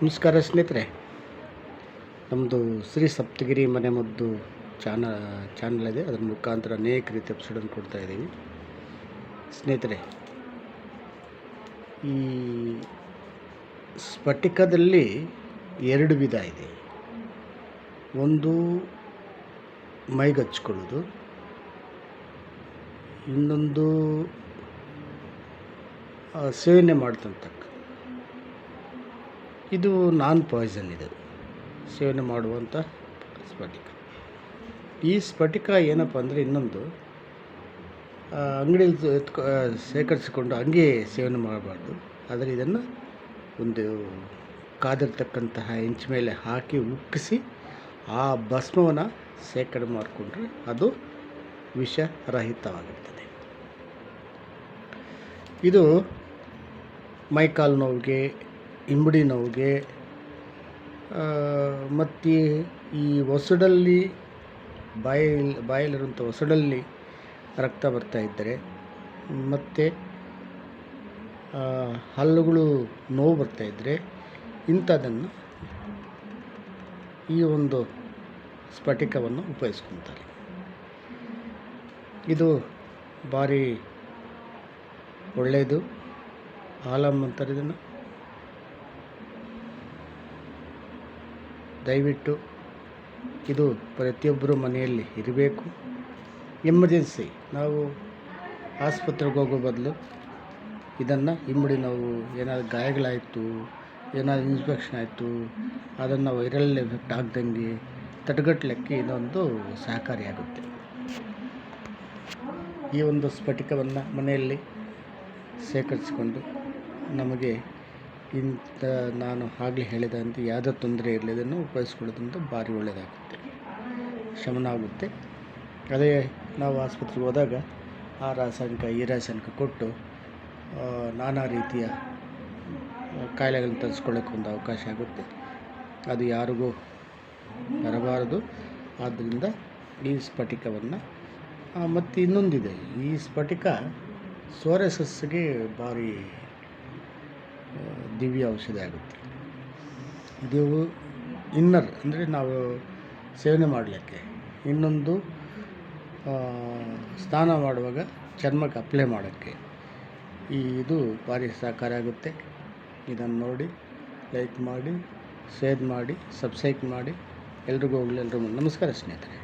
ನಮಸ್ಕಾರ ಸ್ನೇಹಿತರೆ, ನಮ್ಮದು ಶ್ರೀ ಸಪ್ತಗಿರಿ ಮನೆಮದ್ದು ಚಾನಲ್ ಇದೆ. ಅದರ ಮುಖಾಂತರ ಅನೇಕ ರೀತಿಯ ಎಪಿಸೋಡನ್ನು ಕೊಡ್ತಾ ಇದ್ದೀವಿ. ಸ್ನೇಹಿತರೆ, ಈ ಸ್ಫಟಿಕದಲ್ಲಿ ಎರಡು ವಿಧ ಇದೆ. ಒಂದು ಮೈಗೆ ಹಚ್ಕೊಳ್ಳೋದು, ಇನ್ನೊಂದು ಸೇವನೆ ಮಾಡ್ತಂತಕ್ಕ. ಇದು ನಾನ್ ಪಾಯ್ಸನ್, ಇದು ಸೇವನೆ ಮಾಡುವಂಥ ಸ್ಫಟಿಕ. ಈ ಸ್ಫಟಿಕ ಏನಪ್ಪ ಅಂದರೆ, ಇನ್ನೊಂದು ಅಂಗಡಿಯಲ್ಲಿ ಶೇಖರಿಸಿಕೊಂಡು ಹಂಗೆ ಸೇವನೆ ಮಾಡಬಾರ್ದು. ಆದರೆ ಇದನ್ನು ಒಂದು ಕಾದಿರ್ತಕ್ಕಂತಹ ಹೆಂಚು ಮೇಲೆ ಹಾಕಿ ಉಕ್ಕಿಸಿ ಆ ಭಸ್ಮವನ್ನು ಶೇಖರಣೆ ಮಾಡಿಕೊಂಡ್ರೆ ಅದು ವಿಷರಹಿತವಾಗಿರ್ತದೆ. ಇದು ಮೈಕಾಲು ನೋವಿಗೆ, ಇಂಬಡಿ ನೋವಿಗೆ, ಮತ್ತು ಈ ಒಸಡಲ್ಲಿ ಬಾಯಲ್ಲಿರುವಂಥ ಒಸಡಲ್ಲಿ ರಕ್ತ ಬರ್ತಾ ಇದ್ದರೆ, ಮತ್ತು ಹಲ್ಲುಗಳು ನೋವು ಬರ್ತಾಯಿದ್ದರೆ ಇಂಥದ್ದನ್ನು ಈ ಒಂದು ಸ್ಫಟಿಕವನ್ನು ಉಪಯೋಗಿಸ್ಕೊತಾರೆ. ಇದು ಭಾರಿ ಒಳ್ಳೆಯದು. ಆಲಮ್ ಅಂತಾರೆ ಇದನ್ನು. ದಯವಿಟ್ಟು ಇದು ಪ್ರತಿಯೊಬ್ಬರು ಮನೆಯಲ್ಲಿ ಇರಬೇಕು. ಎಮರ್ಜೆನ್ಸಿ, ನಾವು ಆಸ್ಪತ್ರೆಗೆ ಹೋಗೋ ಬದಲು ಇದನ್ನು ಇಮ್ಮಡಿ ನಾವು ಏನಾದ್ರು ಗಾಯಗಳಾಯಿತು, ಏನಾದರೂ ಇನ್ಫೆಕ್ಷನ್ ಆಯಿತು, ಅದನ್ನು ವೈರಲ್ ಎಫೆಕ್ಟ್ ಆಗ್ದಂಗೆ ತಡೆಗಟ್ಟಲಿಕ್ಕೆ ಇದೊಂದು ಸಹಕಾರಿಯಾಗುತ್ತೆ. ಈ ಒಂದು ಸ್ಫಟಿಕವನ್ನು ಮನೆಯಲ್ಲಿ ಶೇಖರಿಸಿಕೊಂಡು ನಮಗೆ ನಾನು ಆಗಲೇ ಹೇಳಿದಂತೆ ಯಾವುದೇ ತೊಂದರೆ ಇರಲಿ, ಇದನ್ನು ಉಪಯೋಗಿಸ್ಕೊಳ್ಳೋದ್ರಿಂದ ಭಾರಿ ಒಳ್ಳೆಯದಾಗುತ್ತೆ, ಶಮನ ಆಗುತ್ತೆ. ಅದೇ ನಾವು ಆಸ್ಪತ್ರೆಗೆ ಹೋದಾಗ ಆ ರಾಸಾಯನಿಕ ಈ ರಾಸಾಯನಿಕ ಕೊಟ್ಟು ನಾನಾ ರೀತಿಯ ಕಾಯಿಲೆಗಳನ್ನು ತರಿಸ್ಕೊಳ್ಳೋಕ್ಕೆ ಒಂದು ಅವಕಾಶ ಆಗುತ್ತೆ. ಅದು ಯಾರಿಗೂ ಬರಬಾರದು. ಆದ್ದರಿಂದ ಈ ಸ್ಫಟಿಕವನ್ನು ಮತ್ತು ಇನ್ನೊಂದಿದೆ, ಈ ಸ್ಫಟಿಕ ಸೋರಿಯಾಸಿಸ್ಗೆ ಭಾರಿ ದಿವ್ಯ ಔಷಧಿ ಆಗುತ್ತೆ. ಇದು ಇನ್ನರ್ ಅಂದರೆ ನಾವು ಸೇವನೆ ಮಾಡಲಿಕ್ಕೆ, ಇನ್ನೊಂದು ಸ್ನಾನ ಮಾಡುವಾಗ ಚರ್ಮಕ್ಕೆ ಅಪ್ಲೈ ಮಾಡೋಕ್ಕೆ ಇದು ಭಾರಿ ಸಹಕಾರ ಆಗುತ್ತೆ. ಇದನ್ನು ನೋಡಿ ಲೈಕ್ ಮಾಡಿ, ಶೇರ್ ಮಾಡಿ, ಸಬ್ಸ್ಕ್ರೈಬ್ ಮಾಡಿ. ಎಲ್ರಿಗೂ ಹೋಗಲಿ. ಎಲ್ರಿಗೂ ನಮಸ್ಕಾರ ಸ್ನೇಹಿತರೆ.